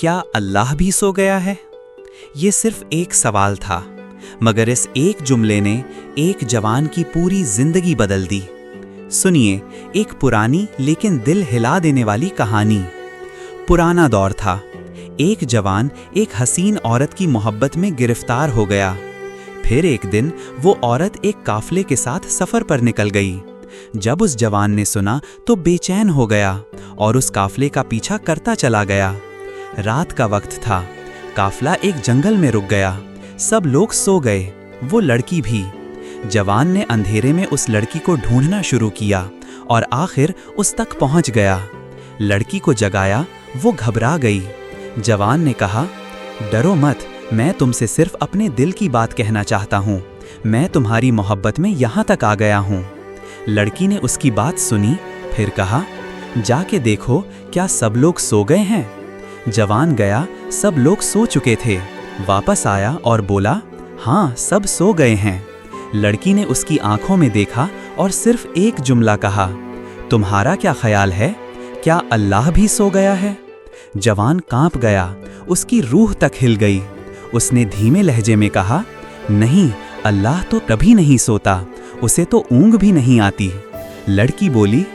क्या अल्लाह भी सो गया है? ये सिर्फ एक सवाल था, मगर इस एक जुमले ने एक जवान की पूरी जिंदगी बदल दी। सुनिए एक पुरानी लेकिन दिल हिला देने वाली कहानी। पुराना दौर था। एक जवान एक हसीन औरत की मोहब्बत में गिरफ्तार हो गया। फिर एक दिन वो औरत एक काफले के साथ सफर पर निकल गई। जब उस जवान ने सुना तो बेचैन हो गया और उस काफले का पीछा करता चला गया। रात का वक्त था। काफला एक जंगल में रुक गया। सब लोग सो गए, वो लड़की भी। जवान ने अंधेरे में उस लड़की को ढूंढना शुरू किया और आखिर उस तक पहुंच गया। लड़की को जगाया, वो घबरा गई। जवान ने कहा, डरो मत, मैं तुमसे सिर्फ अपने दिल की बात कहना चाहता हूँ। मैं तुम्हारी मोहब्बत में यहाँ तक आ गया हूँ। लड़की ने उसकी बात सुनी, फिर कहा, जाके देखो क्या सब लोग सो गए हैं। जवान गया, सब लोग सो चुके थे। वापस आया और बोला, हाँ सब सो गए हैं। लड़की ने उसकी आंखों में देखा और सिर्फ एक जुमला कहा, तुम्हारा क्या ख्याल है, क्या अल्लाह भी सो गया है? जवान कांप गया, उसकी रूह तक हिल गई। उसने धीमे लहजे में कहा, नहीं, अल्लाह तो कभी नहीं सोता, उसे तो ऊँग भी नहीं आती। लड़की बोली,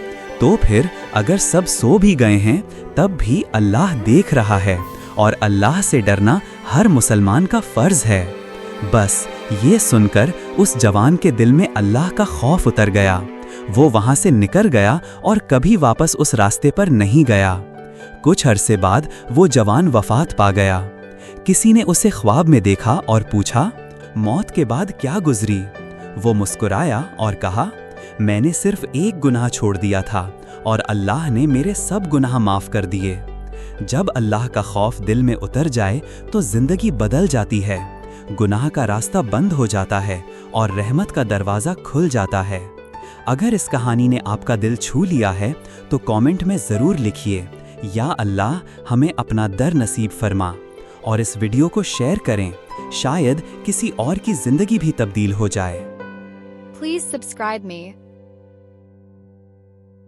तो फिर अगर सब सो भी गए हैं तब भी अल्लाह देख रहा है और अल्लाह से डरना हर मुसलमान का फर्ज है। बस ये सुनकर उस जवान के दिल में अल्लाह का खौफ उतर गया। वो वहाँ से निकल गया और कभी वापस उस रास्ते पर नहीं गया। कुछ अरसे बाद वो जवान वफात पा गया। किसी ने उसे ख्वाब में देखा और पूछा, मौत के बाद क्या गुजरी? वो मुस्कुराया और कहा, मैंने सिर्फ एक गुनाह छोड़ दिया था और अल्लाह ने मेरे सब गुनाह माफ़ कर दिए। जब अल्लाह का खौफ दिल में उतर जाए तो जिंदगी बदल जाती है। गुनाह का रास्ता बंद हो जाता है और रहमत का दरवाज़ा खुल जाता है। अगर इस कहानी ने आपका दिल छू लिया है तो कमेंट में ज़रूर लिखिए, या अल्लाह हमें अपना दर नसीब फरमा, और इस वीडियो को शेयर करें, शायद किसी और की ज़िंदगी भी तब्दील हो जाए। Please subscribe me.